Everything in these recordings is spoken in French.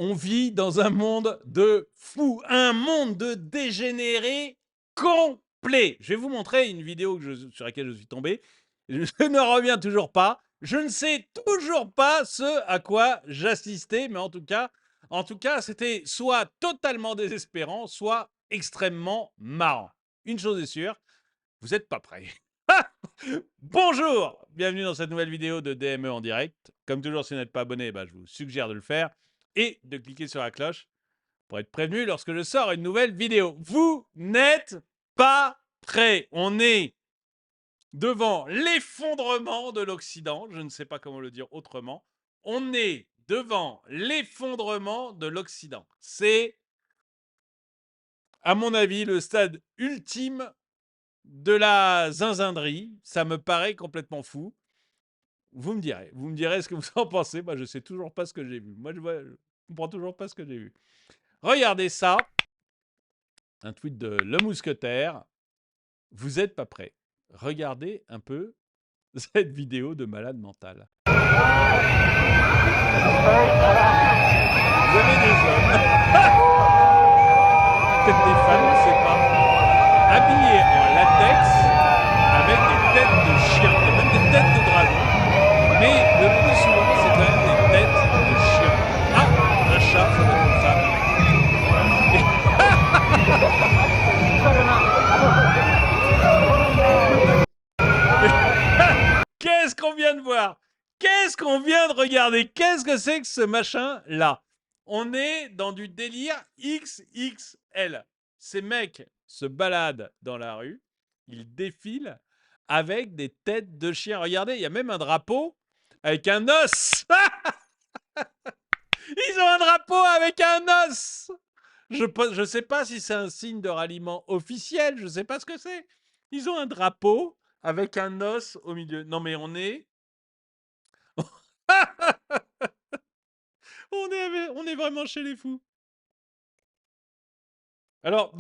On vit dans un monde de fous, un monde de dégénérés complet. Je vais vous montrer une vidéo sur laquelle je suis tombé. Je ne reviens toujours pas. Je ne sais toujours pas ce à quoi j'assistais, mais en tout cas, c'était soit totalement désespérant, soit extrêmement marrant. Une chose est sûre, vous n'êtes pas prêts. Bonjour, bienvenue dans cette nouvelle vidéo de DME en direct. Comme toujours, si vous n'êtes pas abonné, je vous suggère de le faire et de cliquer sur la cloche pour être prévenu lorsque je sors une nouvelle vidéo. Vous n'êtes pas prêts. On est devant l'effondrement de l'Occident. Je ne sais pas comment le dire autrement. On est devant l'effondrement de l'Occident. C'est, à mon avis, le stade ultime de la zinzindrie. Ça me paraît complètement fou. Vous me direz ce que vous en pensez. Moi, je sais toujours pas ce que j'ai vu. Moi, je comprends toujours pas ce que j'ai vu. Regardez ça, un tweet de Le Mousquetaire. Vous êtes pas prêts. Regardez un peu cette vidéo de malade mental. Vous avez des hommes, peut-être des femmes, je sais pas, habillés en latex avec des têtes de chiens, et même des têtes de dragon. Mais le plus souvent, c'est quand même des têtes de chiens. Ah, un chat, ça doit être une femme. Qu'est-ce qu'on vient de voir? Qu'est-ce qu'on vient de regarder? Qu'est-ce que c'est que ce machin-là? On est dans du délire XXL. Ces mecs se baladent dans la rue, ils défilent avec des têtes de chiens. Regardez, il y a même un drapeau avec un os. Ils ont un drapeau avec un os. Je sais pas si c'est un signe de ralliement officiel, je sais pas ce que c'est. Ils ont un drapeau avec un os au milieu. Non mais on est on est vraiment chez les fous. Alors,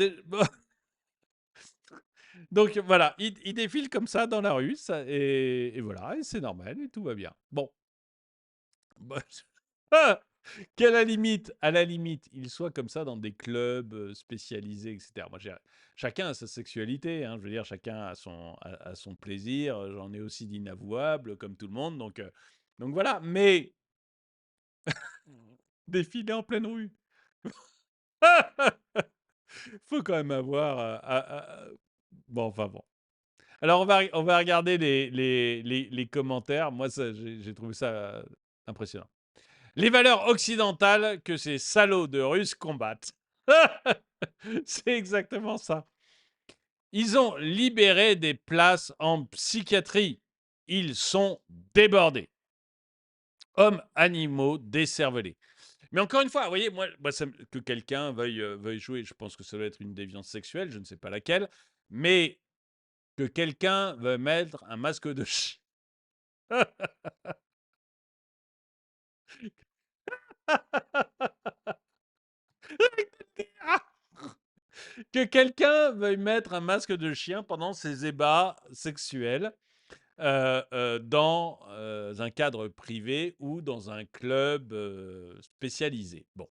donc voilà, il défile comme ça dans la rue, ça, et voilà, et c'est normal, et tout va bien. Bon. Qu'à à la limite, il soit comme ça dans des clubs spécialisés, etc. Moi, chacun a sa sexualité, hein, je veux dire, chacun a son plaisir. J'en ai aussi d'inavouables, comme tout le monde, donc voilà. Mais défiler en pleine rue. Faut quand même avoir. Bon, enfin bon. Alors, on va regarder les commentaires. Moi, j'ai trouvé ça impressionnant. Les valeurs occidentales que ces salauds de Russes combattent. C'est exactement ça. Ils ont libéré des places en psychiatrie. Ils sont débordés. Hommes, animaux, décervelés. Mais encore une fois, vous voyez, moi que quelqu'un veuille jouer, je pense que ça doit être une déviance sexuelle, je ne sais pas laquelle, mais que quelqu'un veuille mettre un masque de chien. Que quelqu'un veuille mettre un masque de chien pendant ses ébats sexuels dans un cadre privé ou dans un club spécialisé. Bon.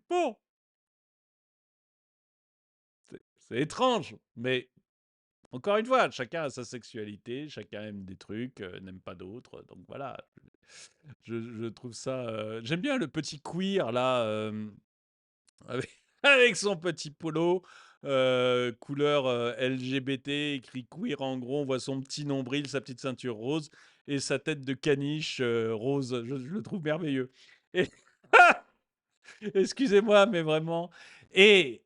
Bon, c'est étrange, mais encore une fois, chacun a sa sexualité, chacun aime des trucs, n'aime pas d'autres. Donc voilà, je trouve ça. J'aime bien le petit queer là, avec son petit polo. Couleur LGBT, écrit queer en gros, on voit son petit nombril, sa petite ceinture rose et sa tête de caniche rose. Je le trouve merveilleux. Et excusez-moi, mais vraiment. Mais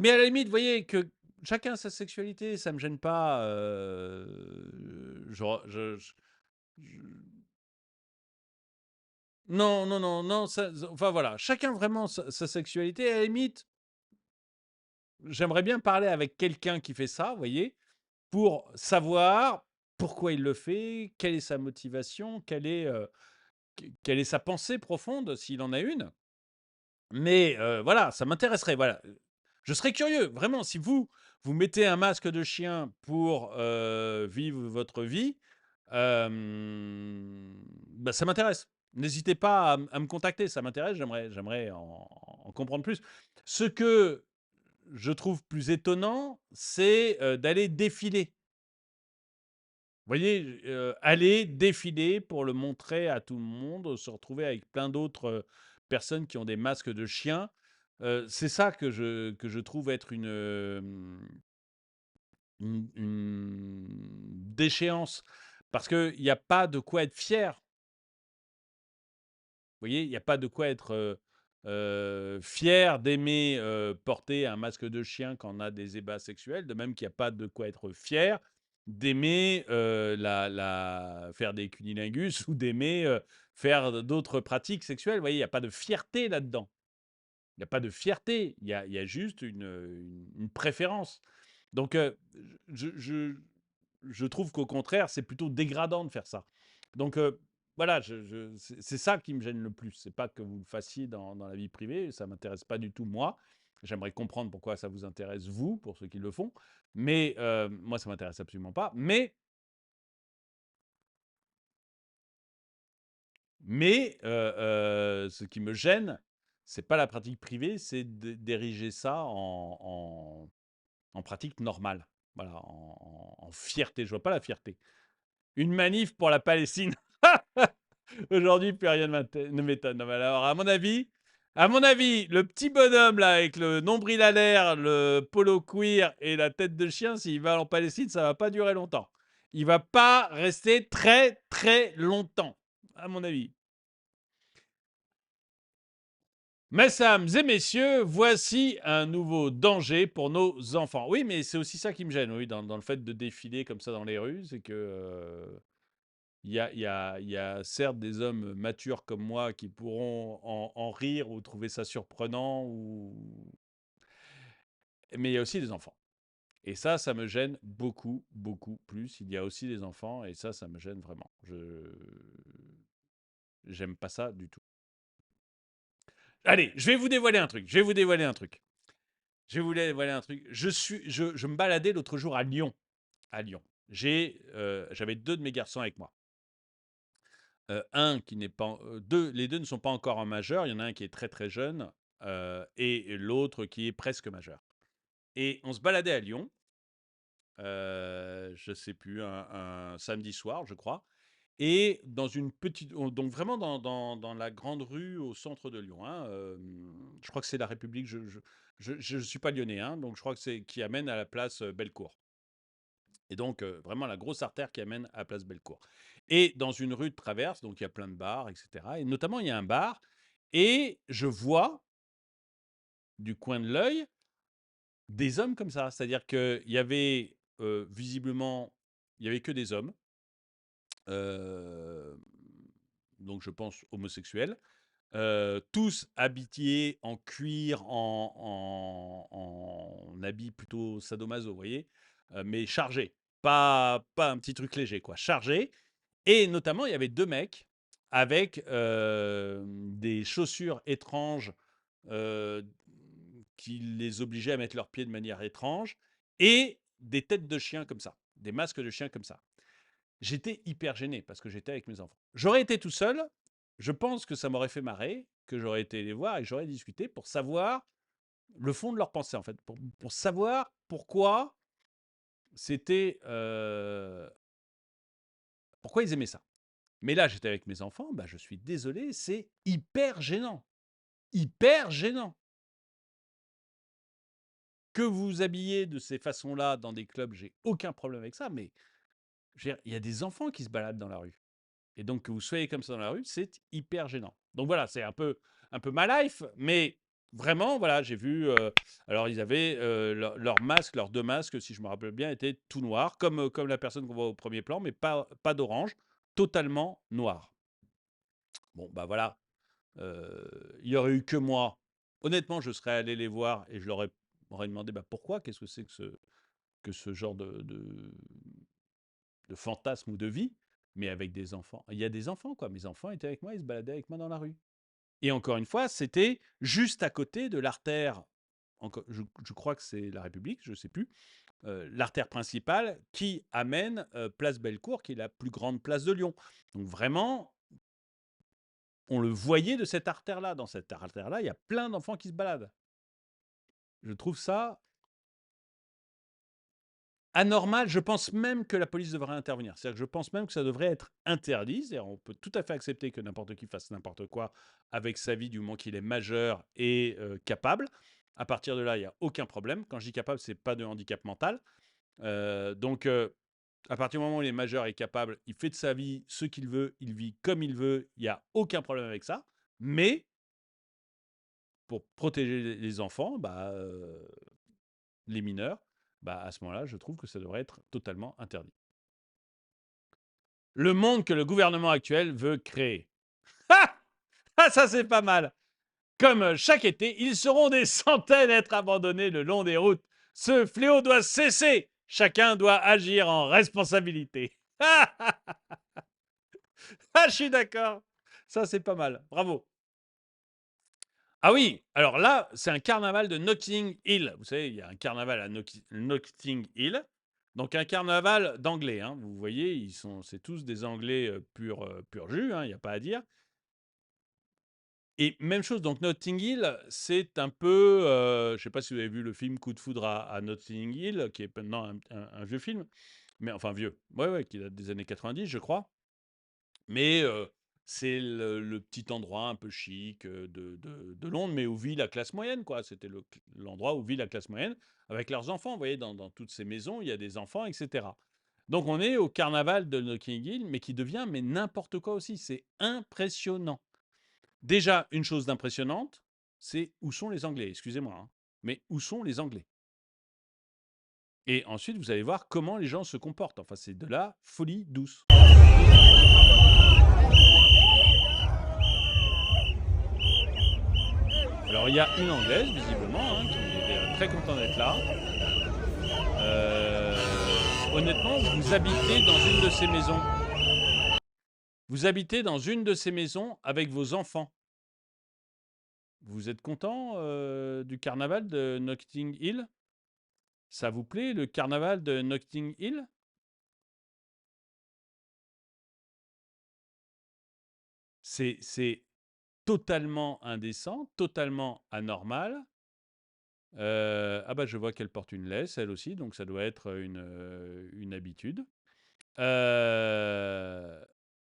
à la limite, vous voyez que chacun a sa sexualité, ça me gêne pas. Je- non, non, non, non. Enfin voilà, chacun vraiment sa sexualité. À la limite, j'aimerais bien parler avec quelqu'un qui fait ça, vous voyez, pour savoir pourquoi il le fait, quelle est sa motivation, quelle est sa pensée profonde, s'il en a une. Mais voilà, ça m'intéresserait, voilà. Je serais curieux, vraiment, si vous mettez un masque de chien pour vivre votre vie, Bah, ça m'intéresse. N'hésitez pas à me contacter, ça m'intéresse, j'aimerais en comprendre plus. Ce que je trouve plus étonnant, c'est, d'aller défiler. Vous voyez? Aller défiler pour le montrer à tout le monde, se retrouver avec plein d'autres, personnes qui ont des masques de chiens. C'est ça que je trouve être une déchéance. Parce qu'il y a pas de quoi être fier. Vous voyez? Il y a pas de quoi être, fier d'aimer, porter un masque de chien quand on a des ébats sexuels, de même qu'il y a pas de quoi être fier d'aimer, faire des cunnilingus ou d'aimer, faire d'autres pratiques sexuelles. Vous voyez? Il y a pas de fierté là-dedans. Il y a pas de fierté, il y a juste une préférence. Donc, je trouve qu'au contraire, c'est plutôt dégradant de faire ça. Donc, voilà, c'est ça qui me gêne le plus. C'est pas que vous le fassiez dans la vie privée, ça m'intéresse pas du tout moi. J'aimerais comprendre pourquoi ça vous intéresse vous, pour ceux qui le font, mais moi ça m'intéresse absolument pas. Mais ce qui me gêne, c'est pas la pratique privée, c'est d'ériger ça en pratique normale. Voilà, en fierté. Je vois pas la fierté. Une manif pour la Palestine. Aujourd'hui, plus rien ne m'étonne. Non, mais alors, à mon avis, le petit bonhomme là avec le nombril à l'air, le polo cuir et la tête de chien, s'il va en Palestine, ça va pas durer longtemps. Il va pas rester très très longtemps, à mon avis. Mesdames et messieurs, voici un nouveau danger pour nos enfants. Oui, mais c'est aussi ça qui me gêne, oui, dans le fait de défiler comme ça dans les rues, c'est que il y a certes des hommes matures comme moi qui pourront en rire ou trouver ça surprenant, mais il y a aussi des enfants. Et ça me gêne beaucoup, beaucoup plus. Il y a aussi des enfants et ça me gêne vraiment. J'aime pas ça du tout. Allez, je vais vous dévoiler un truc. Je vais vous dévoiler un truc. Je vais vous dévoiler un truc. Je me baladais l'autre jour à Lyon. À Lyon. J'avais deux de mes garçons avec moi. Un qui n'est pas, les deux ne sont pas encore en majeur. Il y en a un qui est très très jeune et l'autre qui est presque majeur. Et on se baladait à Lyon, je sais plus, un samedi soir, je crois, et dans une petite, donc vraiment dans la grande rue au centre de Lyon, hein, je crois que c'est la République. Je suis pas lyonnais, hein, donc je crois que c'est qui amène à la place Bellecour. Et donc, vraiment la grosse artère qui amène à la place Bellecour. Et dans une rue de traverse, donc il y a plein de bars, etc. Et notamment, il y a un bar, et je vois, du coin de l'œil, des hommes comme ça. C'est-à-dire qu'il y avait, visiblement, il y avait que des hommes, euh, donc je pense homosexuels, tous habillés en cuir, en habits plutôt sadomaso, vous voyez, mais chargés. Pas un petit truc léger, quoi, chargés. Et notamment, il y avait deux mecs avec des chaussures étranges euh, qui les obligeaient à mettre leurs pieds de manière étrange et des têtes de chiens comme ça, des masques de chiens comme ça. J'étais hyper gêné parce que j'étais avec mes enfants. J'aurais été tout seul, je pense que ça m'aurait fait marrer, que j'aurais été les voir et que j'aurais discuté pour savoir le fond de leur pensée, en fait, pour savoir pourquoi c'était. Pourquoi ils aimaient ça. Mais là, j'étais avec mes enfants, bah, je suis désolé, c'est hyper gênant. Hyper gênant. Que vous vous habillez de ces façons-là dans des clubs, j'ai aucun problème avec ça, mais il y a des enfants qui se baladent dans la rue. Et donc, que vous soyez comme ça dans la rue, c'est hyper gênant. Donc voilà, c'est un peu ma life, mais vraiment, voilà, j'ai vu. Alors, ils avaient leur masque, leurs deux masques, si je me rappelle bien, étaient tout noirs, comme la personne qu'on voit au premier plan, mais pas d'orange, totalement noir. Bon, bah voilà, il y aurait eu que moi. Honnêtement, je serais allé les voir et je leur aurais demandé bah, pourquoi, qu'est-ce que c'est que ce genre de fantasme ou de vie, mais avec des enfants. Il y a des enfants, quoi. Mes enfants étaient avec moi, ils se baladaient avec moi dans la rue. Et encore une fois, c'était juste à côté de l'artère, je crois que c'est la République, je ne sais plus, l'artère principale qui amène place Bellecour, qui est la plus grande place de Lyon. Donc vraiment, on le voyait de cette artère-là. Dans cette artère-là, il y a plein d'enfants qui se baladent. Je trouve ça anormal. Je pense même que la police devrait intervenir. C'est-à-dire que je pense même que ça devrait être interdit. C'est-à-dire on peut tout à fait accepter que n'importe qui fasse n'importe quoi avec sa vie du moment qu'il est majeur et capable. À partir de là, il n'y a aucun problème. Quand je dis capable, c'est pas de handicap mental. Donc, à partir du moment où il est majeur et capable, il fait de sa vie ce qu'il veut, il vit comme il veut, il n'y a aucun problème avec ça. Mais pour protéger les enfants, les mineurs, à ce moment-là, je trouve que ça devrait être totalement interdit. Le monde que le gouvernement actuel veut créer. Ah, ça c'est pas mal. Comme chaque été, ils seront des centaines à être abandonnés le long des routes. Ce fléau doit cesser. Chacun doit agir en responsabilité. Ah, je suis d'accord. Ça, c'est pas mal. Bravo. Ah oui, alors là, c'est un carnaval de Notting Hill. Vous savez, il y a un carnaval à Notting Hill. Donc un carnaval d'anglais. Hein. Vous voyez, c'est tous des anglais pur jus, il n'y a pas à dire. Et même chose, donc Notting Hill, c'est un peu, je ne sais pas si vous avez vu le film Coup de foudre à Notting Hill, qui est maintenant un vieux film, mais enfin vieux, ouais, qui date des années 90, je crois. Mais c'est le petit endroit un peu chic de Londres, mais où vit la classe moyenne, quoi. C'était l'endroit où vit la classe moyenne avec leurs enfants. Vous voyez, dans toutes ces maisons, il y a des enfants, etc. Donc on est au carnaval de Notting Hill, mais qui devient mais n'importe quoi aussi. C'est impressionnant. Déjà, une chose d'impressionnante, c'est où sont les Anglais. Excusez-moi, hein, mais où sont les Anglais? Et ensuite, vous allez voir comment les gens se comportent. Enfin, c'est de la folie douce. Alors, il y a une Anglaise, visiblement, qui est très contente d'être là. Honnêtement, vous habitez dans une de ces maisons. Vous habitez dans une de ces maisons avec vos enfants. Vous êtes content du carnaval de Notting Hill? Ça vous plaît, le carnaval de Notting Hill? C'est totalement indécent, totalement anormal. Je vois qu'elle porte une laisse, elle aussi, donc ça doit être une habitude.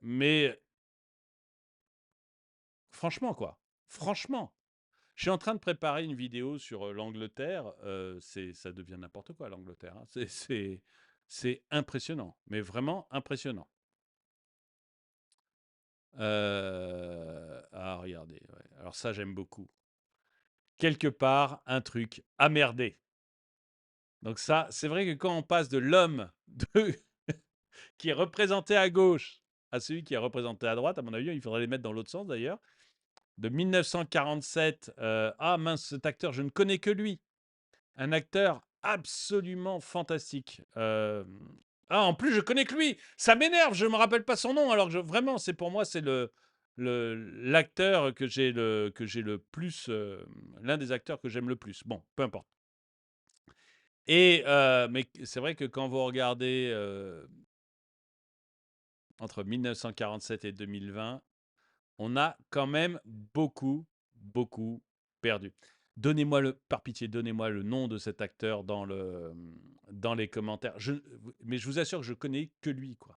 Mais franchement, quoi. Franchement. Je suis en train de préparer une vidéo sur l'Angleterre. Ça devient n'importe quoi, l'Angleterre. Hein. C'est impressionnant, mais vraiment impressionnant. Regardez. Ouais. Alors ça, j'aime beaucoup. Quelque part, un truc à merder. Donc ça, c'est vrai que quand on passe de l'homme qui est représenté à gauche à celui qui est représenté à droite, à mon avis, il faudrait les mettre dans l'autre sens d'ailleurs, de 1947, ah mince, cet acteur, je ne connais que lui. Un acteur absolument fantastique. En plus, je connais que lui. Ça m'énerve, je ne me rappelle pas son nom, alors que vraiment, c'est pour moi, c'est l'acteur que j'ai le plus, l'un des acteurs que j'aime le plus. Bon, peu importe. Mais c'est vrai que quand vous regardez entre 1947 et 2020, on a quand même beaucoup, beaucoup perdu. Par pitié, donnez-moi le nom de cet acteur dans les commentaires. Mais je vous assure que je connais que lui, quoi.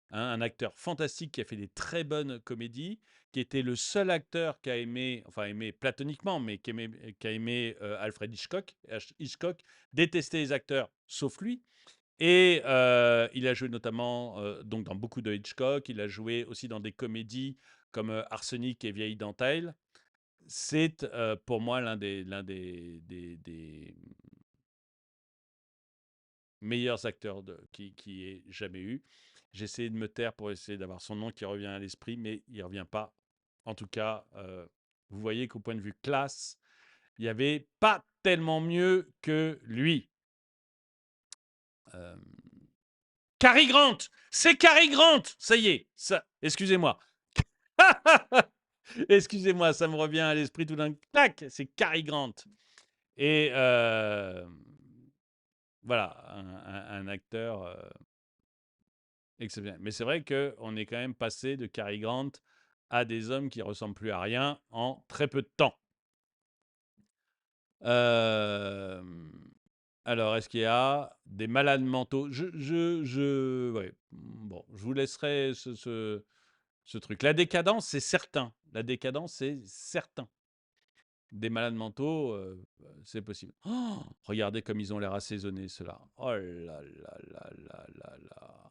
Hein, un acteur fantastique qui a fait des très bonnes comédies, qui était le seul acteur qui a aimé, enfin aimé platoniquement, mais qui a aimé Alfred Hitchcock. Hitchcock détestait les acteurs, sauf lui. Et il a joué notamment donc dans beaucoup de Hitchcock. Il a joué aussi dans des comédies comme Arsenic et Vieille Dentelle. C'est pour moi l'un des meilleurs acteurs qui ait jamais eu. J'ai essayé de me taire pour essayer d'avoir son nom qui revient à l'esprit, mais il ne revient pas. En tout cas, vous voyez qu'au point de vue classe, il n'y avait pas tellement mieux que lui. Cary Grant, c'est Cary Grant, ça y est, excusez-moi. Excusez-moi, ça me revient à l'esprit tout d'un clac, c'est Cary Grant. Et voilà, un acteur exceptionnel. Mais c'est vrai qu'on est quand même passé de Cary Grant à des hommes qui ressemblent plus à rien en très peu de temps. Alors, est-ce qu'il y a des malades mentaux? Ouais, bon, je vous laisserai ce truc. La décadence, c'est certain. La décadence, c'est certain. Des malades mentaux, c'est possible. Oh, regardez comme ils ont l'air assaisonnés, ceux-là. Oh là là là là là là.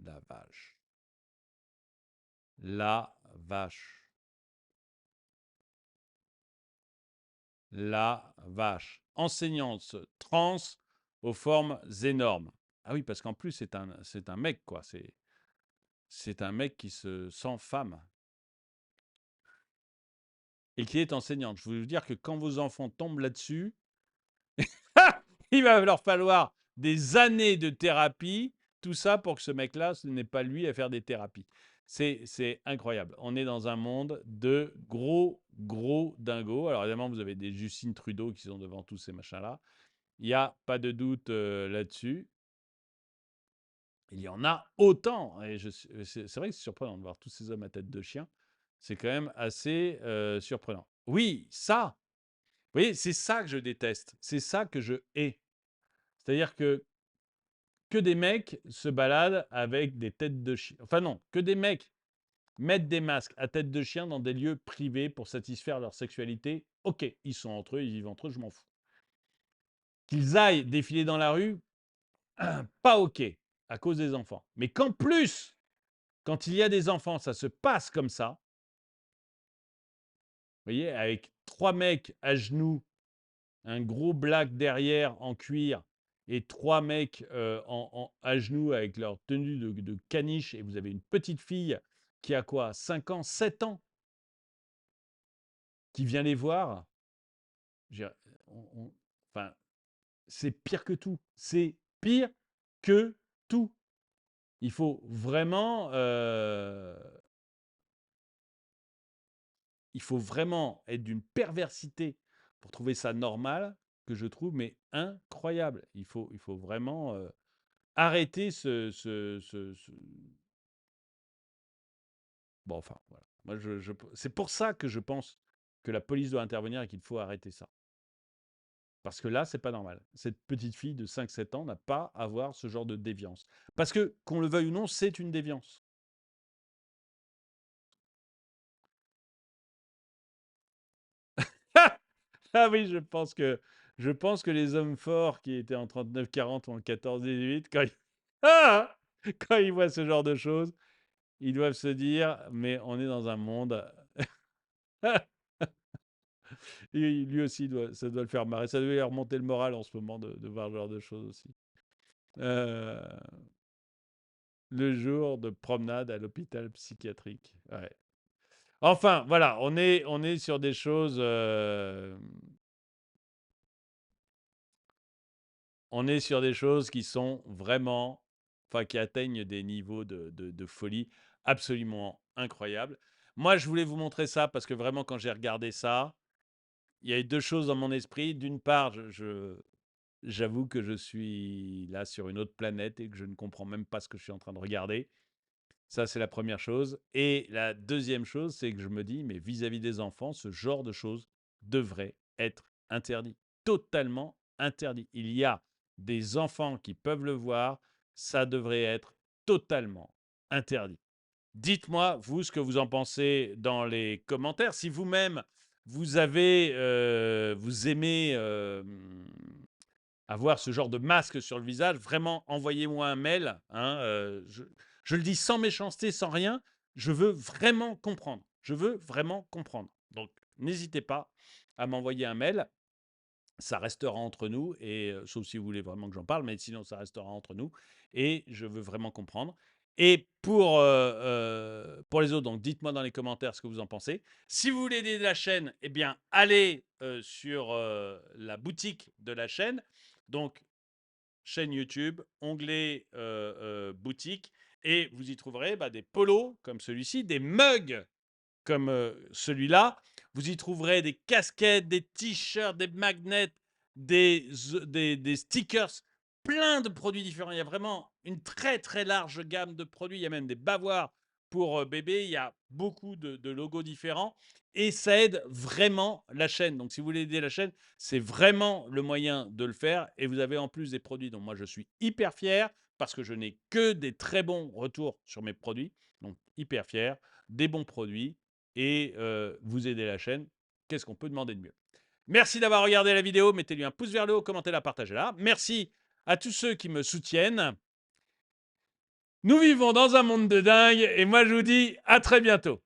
La vache. La vache. La vache. Enseignante trans aux formes énormes. Ah oui, parce qu'en plus, c'est un mec, quoi. C'est un mec qui se sent femme et qui est enseignante. Je veux vous dire que quand vos enfants tombent là-dessus, il va leur falloir des années de thérapie, tout ça pour que ce mec-là, ce n'est pas lui à faire des thérapies. C'est incroyable. On est dans un monde de gros, gros dingos. Alors évidemment, vous avez des Justine Trudeau qui sont devant tous ces machins-là. Il n'y a pas de doute là-dessus. Il y en a autant. Et c'est vrai que c'est surprenant de voir tous ces hommes à tête de chien. C'est quand même assez surprenant. Oui, ça. Vous voyez, c'est ça que je déteste. C'est ça que je hais. C'est-à-dire que des mecs se baladent avec des têtes de chien. Enfin non, que des mecs mettent des masques à tête de chien dans des lieux privés pour satisfaire leur sexualité. Ok, ils sont entre eux, ils vivent entre eux, je m'en fous. Qu'ils aillent défiler dans la rue, pas ok, à cause des enfants. Mais qu'en plus, quand il y a des enfants, ça se passe comme ça. Vous voyez, avec 3 mecs à genoux, un gros black derrière en cuir et 3 mecs à genoux avec leur tenue de caniche, et vous avez une petite fille qui a quoi, 5 ans, 7 ans, qui vient les voir. Enfin, c'est pire que tout. C'est pire que tout. Il faut vraiment, être d'une perversité pour trouver ça normal, que je trouve mais incroyable. Il faut vraiment arrêter Bon, enfin, voilà. Moi, c'est pour ça que je pense que la police doit intervenir et qu'il faut arrêter ça. Parce que là, c'est pas normal. Cette petite fille de 5-7 ans n'a pas à avoir ce genre de déviance. Parce que, qu'on le veuille ou non, c'est une déviance. Ah oui, je pense que les hommes forts qui étaient en 39-40 ou en 14-18, Ah quand ils voient ce genre de choses, ils doivent se dire, mais on est dans un monde. Et lui aussi, ça doit le faire marrer. Ça doit lui remonter le moral en ce moment de voir ce genre de choses aussi. Euh, le jour de promenade à l'hôpital psychiatrique. Ouais. Enfin, voilà, on est sur des choses. On est sur des choses qui sont vraiment. Enfin, qui atteignent des niveaux de folie absolument incroyables. Moi, je voulais vous montrer ça parce que vraiment, quand j'ai regardé ça, il y a eu deux choses dans mon esprit. D'une part, j'avoue que je suis là sur une autre planète et que je ne comprends même pas ce que je suis en train de regarder. Ça, c'est la première chose. Et la deuxième chose, c'est que je me dis, mais vis-à-vis des enfants, ce genre de choses devrait être interdit. Totalement interdit. Il y a des enfants qui peuvent le voir. Ça devrait être totalement interdit. Dites-moi, vous, ce que vous en pensez dans les commentaires. Si vous-même, vous aimez avoir ce genre de masque sur le visage, vraiment, envoyez-moi un mail. Hein, je le dis sans méchanceté, sans rien. Je veux vraiment comprendre. Je veux vraiment comprendre. Donc, n'hésitez pas à m'envoyer un mail. Ça restera entre nous, et sauf si vous voulez vraiment que j'en parle, mais sinon, ça restera entre nous. Et je veux vraiment comprendre. Et pour les autres, donc dites-moi dans les commentaires ce que vous en pensez. Si vous voulez aider la chaîne, eh bien, allez sur la boutique de la chaîne. Donc, chaîne YouTube, onglet boutique, et vous y trouverez des polos comme celui-ci, des mugs comme celui-là. Vous y trouverez des casquettes, des t-shirts, des magnets, des stickers, plein de produits différents. Il y a vraiment une très, très large gamme de produits. Il y a même des bavoirs pour bébés. Il y a beaucoup de logos différents et ça aide vraiment la chaîne. Donc, si vous voulez aider la chaîne, c'est vraiment le moyen de le faire. Et vous avez en plus des produits dont moi, je suis hyper fier parce que je n'ai que des très bons retours sur mes produits. Donc, hyper fier, des bons produits et vous aidez la chaîne. Qu'est-ce qu'on peut demander de mieux? Merci d'avoir regardé la vidéo. Mettez-lui un pouce vers le haut, commentez-la, partagez-la. Merci à tous ceux qui me soutiennent. Nous vivons dans un monde de dingue et moi je vous dis à très bientôt.